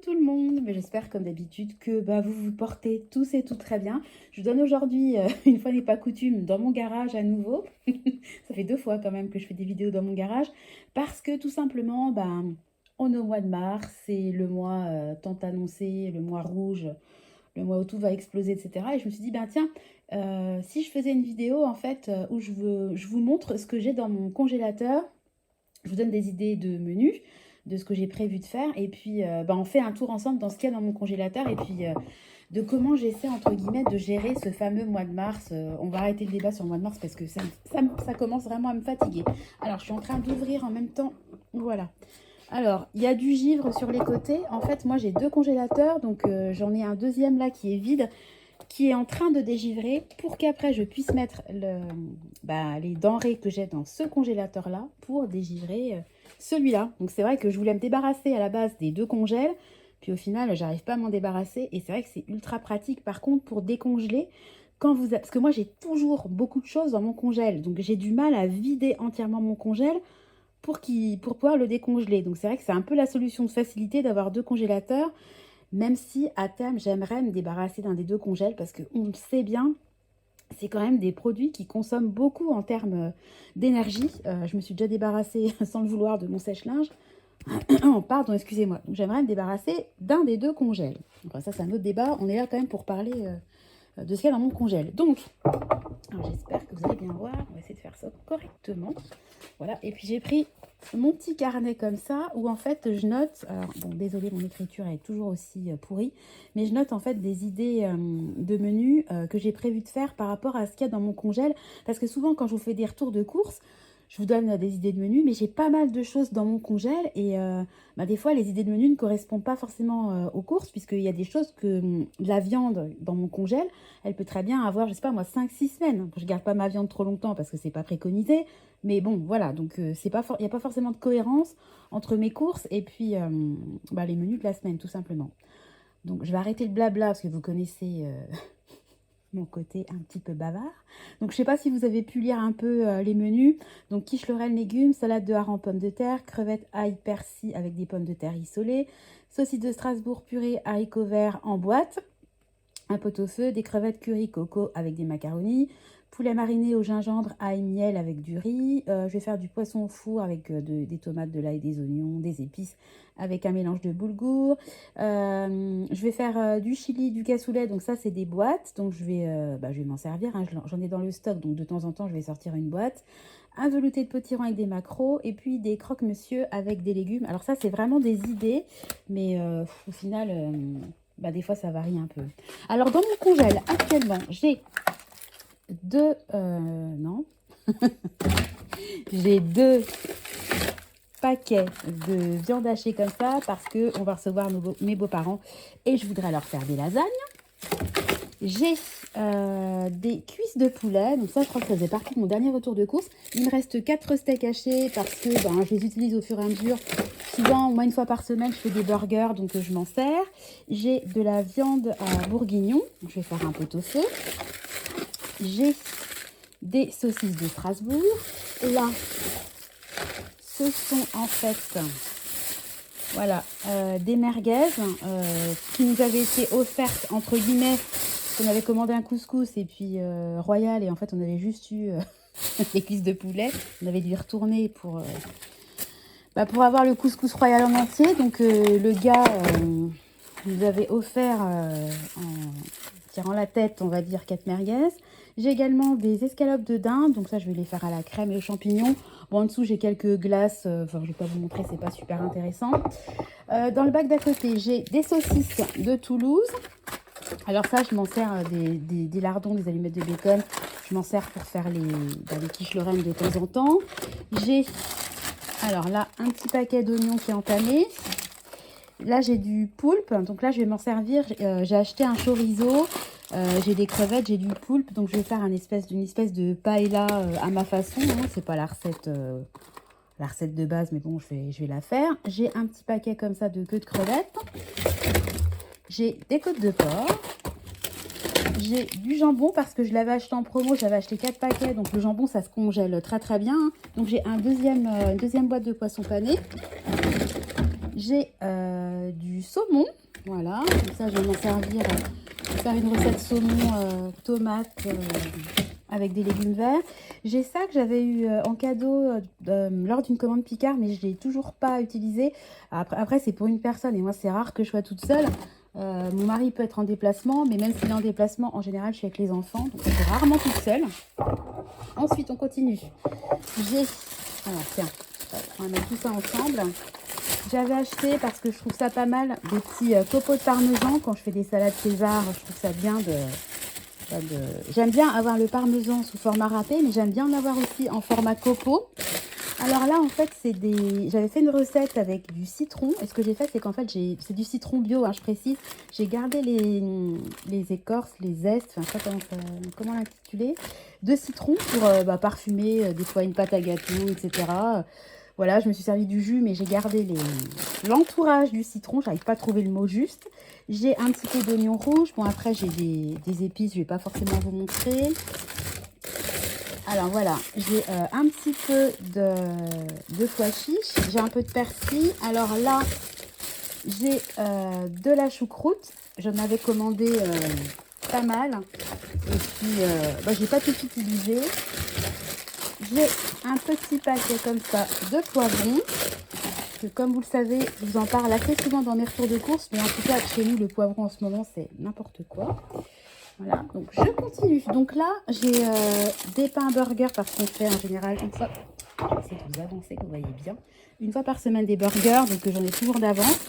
tout le monde, mais j'espère comme d'habitude que vous vous portez tous et toutes très bien. Je vous donne aujourd'hui, une fois n'est pas coutume, dans mon garage à nouveau. Ça fait 2 fois quand même que je fais des vidéos dans mon garage parce que tout simplement, on est au mois de mars, c'est le mois tant annoncé, le mois rouge, le mois où tout va exploser, etc. Et je me suis dit, tiens, si je faisais une vidéo en fait où je vous montre ce que j'ai dans mon congélateur, je vous donne des idées de menus, de ce que j'ai prévu de faire. Et puis, on fait un tour ensemble dans ce qu'il y a dans mon congélateur. Et puis, de comment j'essaie, entre guillemets, de gérer ce fameux mois de mars. On va arrêter le débat sur le mois de mars parce que ça commence vraiment à me fatiguer. Alors, je suis en train d'ouvrir en même temps. Voilà. Alors, il y a du givre sur les côtés. En fait, moi, j'ai 2 congélateurs. Donc, j'en ai un deuxième là qui est vide, qui est en train de dégivrer pour qu'après je puisse mettre les denrées que j'ai dans ce congélateur là pour dégivrer celui-là. Donc c'est vrai que je voulais me débarrasser à la base des 2 congèles, puis au final j'arrive pas à m'en débarrasser et c'est vrai que c'est ultra pratique par contre pour décongeler parce que moi j'ai toujours beaucoup de choses dans mon congèle, donc j'ai du mal à vider entièrement mon congèle pour pouvoir le décongeler. Donc c'est vrai que c'est un peu la solution de facilité d'avoir 2 congélateurs. Même si à terme, j'aimerais me débarrasser d'un des 2 congèles parce qu'on le sait bien, c'est quand même des produits qui consomment beaucoup en termes d'énergie. Je me suis déjà débarrassée sans le vouloir de mon sèche-linge. Oh, pardon, excusez-moi. Donc j'aimerais me débarrasser d'un des 2 congèles. Donc, ça, c'est un autre débat. On est là quand même pour parler de ce qu'il y a dans mon congèle. Donc, j'espère que vous allez bien voir. On va essayer de faire ça correctement. Voilà. Et puis j'ai pris mon petit carnet comme ça où en fait je note, alors bon désolé mon écriture est toujours aussi pourrie, mais je note en fait des idées de menus que j'ai prévu de faire par rapport à ce qu'il y a dans mon congèle, parce que souvent quand je vous fais des retours de courses, je vous donne des idées de menus, mais j'ai pas mal de choses dans mon congèle et des fois les idées de menus ne correspondent pas forcément aux courses, puisqu'il y a des choses que la viande dans mon congèle, elle peut très bien avoir, je sais pas moi, 5-6 semaines. Je garde pas ma viande trop longtemps parce que c'est pas préconisé, mais bon voilà, donc il n'y a pas forcément de cohérence entre mes courses et puis les menus de la semaine tout simplement. Donc je vais arrêter le blabla parce que vous connaissez mon côté un petit peu bavard. Donc je sais pas si vous avez pu lire un peu les menus. Donc quiche Lorraine légumes, salade de harengs pommes de terre, crevettes ail persil avec des pommes de terre isolées, saucisse de Strasbourg purée haricots verts en boîte, un pot-au-feu, des crevettes curry coco avec des macaronis, poulet mariné au gingembre, ail, miel avec du riz. Je vais faire du poisson au four avec des tomates, de l'ail, des oignons, des épices avec un mélange de boulgour. Je vais faire du chili, du cassoulet. Donc ça, c'est des boîtes. Donc je vais m'en servir. Hein. J'en ai dans le stock. Donc de temps en temps, je vais sortir une boîte. Un velouté de potiron avec des maquereaux. Et puis des croque-monsieur avec des légumes. Alors ça, c'est vraiment des idées. Mais au final... des fois, ça varie un peu. Alors, dans mon congèle, actuellement, j'ai 2... non. J'ai 2 paquets de viande hachée comme ça parce qu'on va recevoir mes beaux-parents et je voudrais leur faire des lasagnes. J'ai des cuisses de poulet. Donc ça, je crois que ça faisait partie de mon dernier retour de course. Il me reste 4 steaks hachés parce que je les utilise au fur et à mesure. Souvent, moi, 1 fois par semaine, je fais des burgers, donc je m'en sers. J'ai de la viande bourguignon. Je vais faire un pot-au-feu. J'ai des saucisses de Strasbourg. Là, ce sont en fait... Voilà, des merguez qui nous avaient été offertes, entre guillemets, on avait commandé un couscous et puis royal, et en fait on avait juste eu les cuisses de poulet. On avait dû y retourner pour avoir le couscous royal en entier. Donc le gars nous avait offert en tirant la tête, on va dire, 4 merguez. J'ai également des escalopes de dinde, donc ça je vais les faire à la crème et aux champignons. Bon, en dessous j'ai quelques glaces, je vais pas vous montrer, c'est pas super intéressant. Dans le bac d'à côté, j'ai des saucisses de Toulouse. Alors ça, je m'en sers des lardons, des allumettes de bacon. Je m'en sers pour faire les quiches Lorraine de temps en temps. J'ai, alors là, un petit paquet d'oignons qui est entamé. Là, j'ai du poulpe, donc là, je vais m'en servir. J'ai acheté un chorizo, j'ai des crevettes, j'ai du poulpe. Donc, je vais faire une espèce de paella à ma façon. Hein. C'est pas la recette de base, mais bon, je vais la faire. J'ai un petit paquet comme ça de queue de crevettes. J'ai des côtes de porc. J'ai du jambon parce que je l'avais acheté en promo. J'avais acheté 4 paquets. Donc, le jambon, ça se congèle très, très bien. Hein. Donc, j'ai une deuxième boîte de poisson pané. J'ai du saumon, voilà, comme ça je vais m'en servir pour faire une recette saumon tomate avec des légumes verts. J'ai ça que j'avais eu en cadeau lors d'une commande Picard, mais je ne l'ai toujours pas utilisé. Après c'est pour une personne et moi c'est rare que je sois toute seule. Mon mari peut être en déplacement, mais même s'il est en déplacement, en général je suis avec les enfants, donc je suis rarement toute seule. Ensuite on continue. J'ai, alors tiens, on va mettre tout ça ensemble. J'avais acheté, parce que je trouve ça pas mal, des petits copeaux de parmesan. Quand je fais des salades César, je trouve ça bien J'aime bien avoir le parmesan sous format râpé, mais j'aime bien en avoir aussi en format copeaux. Alors là, en fait, j'avais fait une recette avec du citron. Et ce que j'ai fait, c'est qu'en fait, c'est du citron bio, hein, je précise. J'ai gardé les écorces, les zestes, enfin, je sais pas comment l'intituler, de citron pour parfumer des fois une pâte à gâteau, etc. Voilà, je me suis servi du jus, mais j'ai gardé l'entourage du citron. J'arrive pas à trouver le mot juste. J'ai un petit peu d'oignon rouge. Bon, après, j'ai des épices, je vais pas forcément vous montrer. Alors voilà, j'ai un petit peu de pois chiche, j'ai un peu de persil. Alors là, j'ai de la choucroute. J'en avais commandé pas mal. Et puis, j'ai pas tout utilisé. J'ai un petit paquet comme ça de poivrons. Que comme vous le savez, je vous en parle assez souvent dans mes retours de course. Mais en tout cas, chez nous, le poivron en ce moment, c'est n'importe quoi. Voilà, donc je continue. Donc là, j'ai des pains burgers parce qu'on fait en général une fois... Je vais essayer de vous avancer, que vous voyez bien. Une fois par semaine des burgers, donc j'en ai toujours d'avance.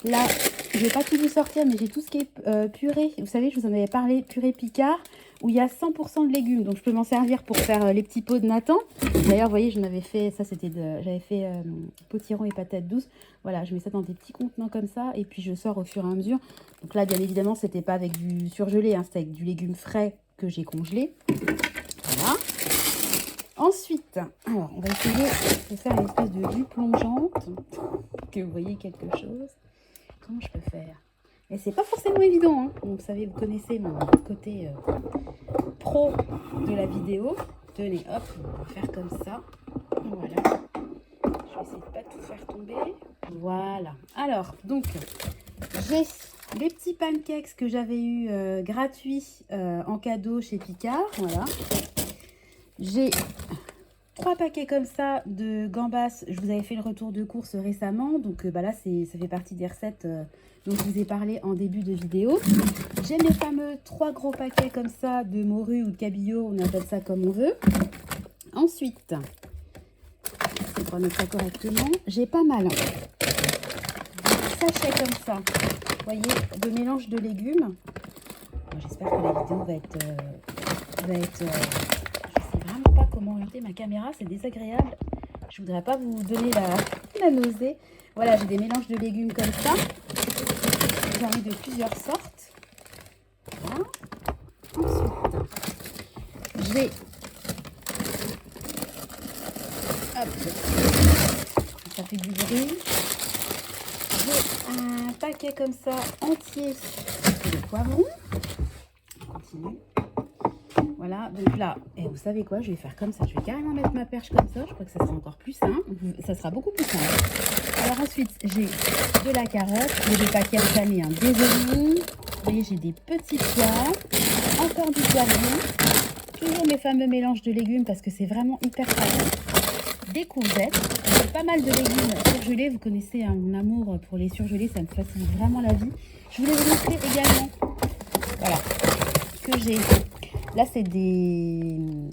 Là, je ne vais pas tout vous sortir, mais j'ai tout ce qui est purée. Vous savez, je vous en avais parlé, purée Picard, où il y a 100% de légumes. Donc je peux m'en servir pour faire les petits pots de Nathan. D'ailleurs, vous voyez, j'en avais fait, ça c'était j'avais fait potiron et patates douces. Voilà, je mets ça dans des petits contenants comme ça, et puis je sors au fur et à mesure. Donc là, bien évidemment, c'était pas avec du surgelé, hein, c'était avec du légume frais que j'ai congelé. Voilà. Ensuite, alors, on va essayer de faire une espèce de jus plongeante, que vous voyez quelque chose. Comment je peux faire? Et c'est pas forcément évident, hein. Vous savez, vous connaissez mon côté pro de la vidéo. Tenez, hop, on va faire comme ça. Voilà. Je vais essayer de pas tout faire tomber. Voilà. Alors, donc, j'ai les petits pancakes que j'avais eu gratuits en cadeau chez Picard. Voilà. J'ai 3 paquets comme ça de gambas. Je vous avais fait le retour de course récemment. Donc là, ça fait partie des recettes dont je vous ai parlé en début de vidéo. J'ai mes fameux 3 gros paquets comme ça de morue ou de cabillaud. On appelle ça comme on veut. Ensuite, on va mettre ça correctement. J'ai pas mal sachets comme ça, vous voyez, de mélange de légumes. J'espère que la vidéo va être je sais vraiment pas comment orienter ma caméra, c'est désagréable. Je voudrais pas vous donner la nausée. Voilà, j'ai des mélanges de légumes comme ça. J'en ai de plusieurs sortes. Voilà. Ensuite, j'ai ça fait du bruit. J'ai un paquet comme ça entier de poivrons. On continue. Voilà, donc là, et vous savez quoi, je vais faire comme ça. Je vais carrément mettre ma perche comme ça. Je crois que ça sera encore plus simple. Ça sera beaucoup plus simple. Alors ensuite, j'ai de la carotte. J'ai des paquets enflammés, hein, des oignons. Vous voyez, j'ai des petits pois. Encore du poivron. Toujours mes fameux mélanges de légumes parce que c'est vraiment hyper pratique. Des courgettes, pas mal de légumes surgelés. Vous connaissez hein, mon amour pour les surgelés, ça me facilite vraiment la vie. Je voulais vous montrer également, voilà, que j'ai. Là, c'est des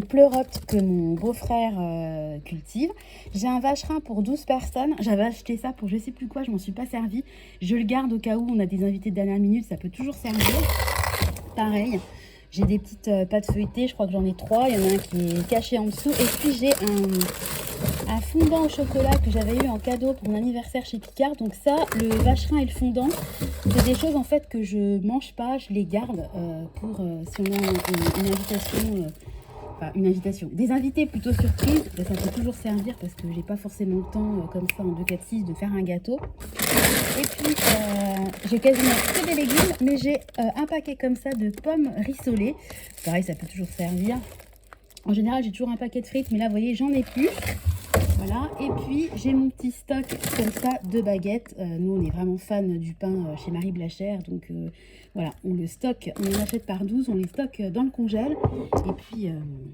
pleurotes que mon beau-frère cultive. J'ai un vacherin pour 12 personnes. J'avais acheté ça pour je sais plus quoi, je m'en suis pas servi. Je le garde au cas où on a des invités de dernière minute, ça peut toujours servir. Pareil. J'ai des petites pâtes feuilletées, je crois que j'en ai 3. Il y en a un qui est caché en dessous. Et puis j'ai un fondant au chocolat que j'avais eu en cadeau pour mon anniversaire chez Picard. Donc ça, le vacherin et le fondant, c'est des choses en fait que je mange pas. Je les garde pour si on a une invitation... une invitation, des invités plutôt surprises, ben, ça peut toujours servir parce que j'ai pas forcément le temps comme ça en 2-4-6 de faire un gâteau. Et puis j'ai quasiment que des légumes, mais j'ai un paquet comme ça de pommes rissolées. Pareil, ça peut toujours servir. En général, j'ai toujours un paquet de frites, mais là, vous voyez, j'en ai plus. Voilà, et puis j'ai mon petit stock comme ça de baguettes. Nous, on est vraiment fans du pain chez Marie Blachère, donc voilà, on le stocke, on en achète par 12, on les stocke dans le congèle, et puis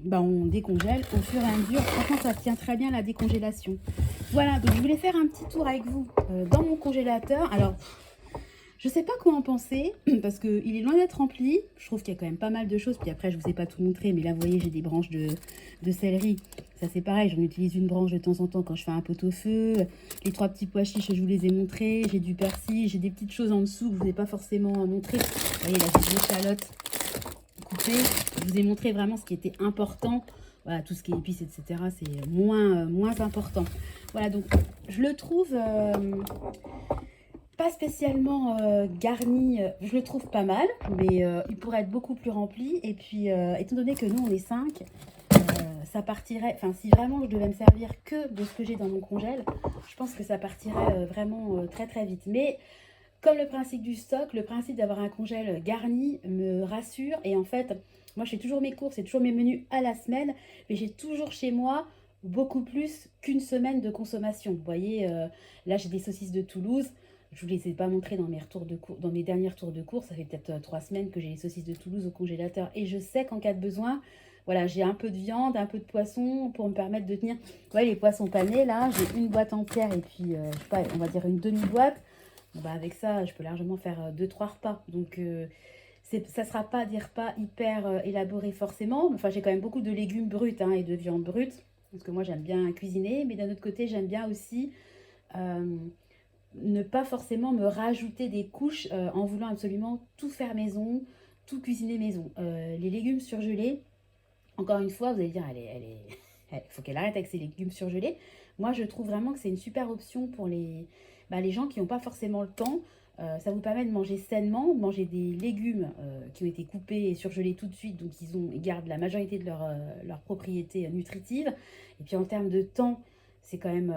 on décongèle au fur et à mesure. Franchement, ça tient très bien la décongélation. Voilà, donc je voulais faire un petit tour avec vous dans mon congélateur. Alors, je sais pas quoi en penser, parce qu'il est loin d'être rempli. Je trouve qu'il y a quand même pas mal de choses. Puis après, je vous ai pas tout montré, mais là, vous voyez, j'ai des branches de céleri. Ça, c'est pareil, j'en utilise une branche de temps en temps quand je fais un pot-au-feu. Les 3 petits pois chiches, je vous les ai montrés. J'ai du persil, j'ai des petites choses en dessous que je vous ai pas forcément montré. Vous voyez, là, j'ai des échalotes coupées. Je vous ai montré vraiment ce qui était important. Voilà, tout ce qui est épices, etc., c'est moins important. Voilà, donc, je le trouve... pas spécialement garni, je le trouve pas mal, mais il pourrait être beaucoup plus rempli. Et puis, étant donné que nous, on est 5, ça partirait, enfin, si vraiment je devais me servir que de ce que j'ai dans mon congèle, je pense que ça partirait vraiment très très vite. Mais comme le principe du stock, le principe d'avoir un congèle garni me rassure. Et en fait, moi, je fais toujours mes courses et toujours mes menus à la semaine, mais j'ai toujours chez moi beaucoup plus qu'une semaine de consommation. Vous voyez, là, j'ai des saucisses de Toulouse. Je ne vous les ai pas montrées dans dans mes derniers retours de course. Ça fait peut-être 3 semaines que j'ai les saucisses de Toulouse au congélateur. Et je sais qu'en cas de besoin, voilà, j'ai un peu de viande, un peu de poisson pour me permettre de tenir. Vous voyez, les poissons panés, là, j'ai une boîte entière et puis, je sais pas, on va dire une demi-boîte. Bah, avec ça, je peux largement faire 2-3 repas. Donc, ça ne sera pas des repas hyper élaborés forcément. Enfin, j'ai quand même beaucoup de légumes bruts hein, et de viande brute. Parce que moi, j'aime bien cuisiner. Mais d'un autre côté, j'aime bien aussi... ne pas forcément me rajouter des couches en voulant absolument tout faire maison, tout cuisiner maison. Les légumes surgelés, encore une fois, vous allez dire, il faut qu'elle arrête avec ses légumes surgelés. Moi, je trouve vraiment que c'est une super option pour les gens qui n'ont pas forcément le temps. Ça vous permet de manger sainement, de manger des légumes qui ont été coupés et surgelés tout de suite, donc ils gardent la majorité de leurs propriétés nutritives. Et puis en termes de temps, c'est quand même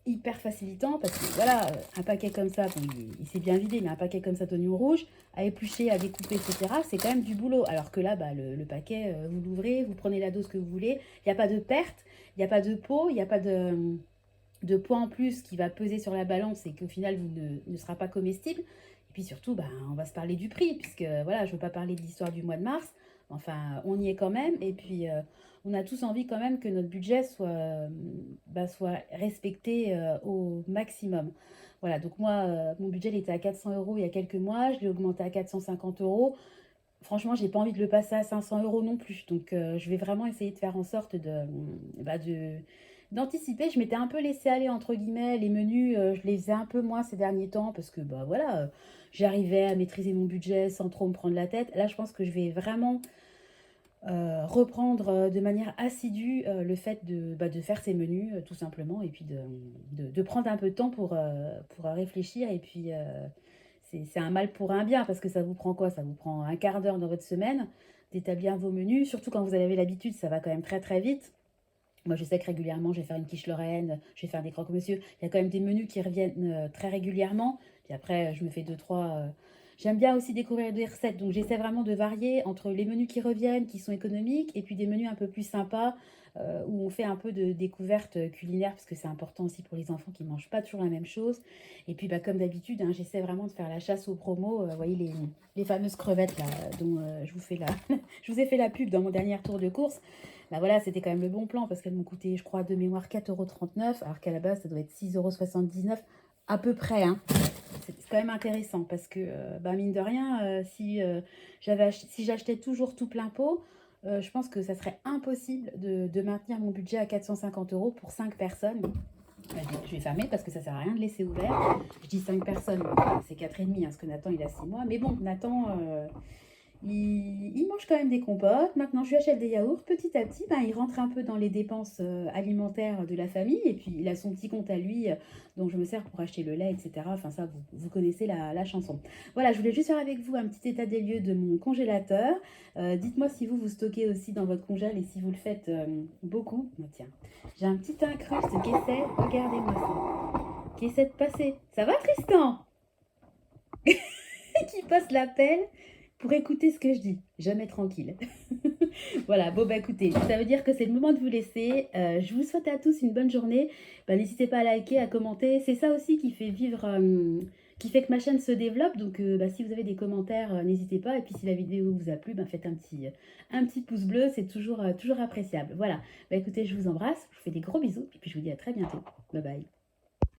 hyper facilitant parce que voilà, un paquet comme ça, bon, il s'est bien vidé, mais un paquet comme ça d'oignons rouges, à éplucher, à découper, etc., c'est quand même du boulot. Alors que là, le paquet, vous l'ouvrez, vous prenez la dose que vous voulez, il n'y a pas de perte, il n'y a pas de peau, il n'y a pas de poids en plus qui va peser sur la balance et qu'au final, vous ne sera pas comestible. Et puis surtout, on va se parler du prix, puisque voilà, je ne veux pas parler de l'histoire du mois de mars, enfin, on y est quand même, et puis on a tous envie quand même que notre budget soit respecté au maximum. Voilà, donc moi, mon budget il était à 400 euros il y a quelques mois, je l'ai augmenté à 450 euros. Franchement, j'ai pas envie de le passer à 500 euros non plus. Donc, je vais vraiment essayer de faire en sorte d'anticiper. Je m'étais un peu laissé aller, entre guillemets, les menus, je les faisais un peu moins ces derniers temps parce que, voilà, j'arrivais à maîtriser mon budget sans trop me prendre la tête. Là, je pense que je vais vraiment reprendre de manière assidue le fait de faire ces menus, tout simplement, et puis de prendre un peu de temps pour réfléchir. Et puis, c'est un mal pour un bien, parce que ça vous prend quoi? Ça vous prend un quart d'heure dans votre semaine d'établir vos menus, surtout quand vous avez l'habitude, ça va quand même très très vite. Moi, je sais que régulièrement, je vais faire une quiche Lorraine, je vais faire des croque-monsieur. Il y a quand même des menus qui reviennent très régulièrement. Puis après, je me fais 2-3. J'aime bien aussi découvrir des recettes. Donc, j'essaie vraiment de varier entre les menus qui reviennent, qui sont économiques, et puis des menus un peu plus sympas, où on fait un peu de découverte culinaire, parce que c'est important aussi pour les enfants qui ne mangent pas toujours la même chose. Et puis, comme d'habitude, hein, j'essaie vraiment de faire la chasse aux promos. Vous voyez, les fameuses crevettes, là, dont je vous ai fait la pub dans mon dernier tour de course. Voilà, c'était quand même le bon plan parce qu'elles m'ont coûté, je crois, de mémoire 4,39 €, alors qu'à la base, ça doit être 6,79 € à peu près. Hein. C'est quand même intéressant parce que, mine de rien, si j'achetais toujours tout plein pot, je pense que ça serait impossible de maintenir mon budget à 450 € pour 5 personnes. Je vais fermer parce que ça sert à rien de laisser ouvert. Je dis 5 personnes, c'est 4,5 parce que Nathan, il a 6 mois. Mais bon, Nathan... il mange quand même des compotes. Maintenant, je lui achète des yaourts. Petit à petit, il rentre un peu dans les dépenses alimentaires de la famille. Et puis, il a son petit compte à lui, dont je me sers pour acheter le lait, etc. Enfin, ça, vous connaissez la chanson. Voilà, je voulais juste faire avec vous un petit état des lieux de mon congélateur. Dites-moi si vous stockez aussi dans votre congèle et si vous le faites beaucoup. Oh, tiens, j'ai un petit incruste qui essaie, regardez-moi ça, qui essaie de passer. Ça va, Tristan? Qui passe l'appel pour écouter ce que je dis. Jamais tranquille. Voilà, bon bah écoutez, ça veut dire que c'est le moment de vous laisser. Je vous souhaite à tous une bonne journée. Bah, n'hésitez pas à liker, à commenter. C'est ça aussi qui fait vivre, qui fait que ma chaîne se développe. Donc bah, si vous avez des commentaires, n'hésitez pas. Et puis si la vidéo vous a plu, bah, faites un petit pouce bleu, c'est toujours, toujours appréciable. Voilà, bah écoutez, je vous embrasse, je vous fais des gros bisous et puis je vous dis à très bientôt. Bye bye.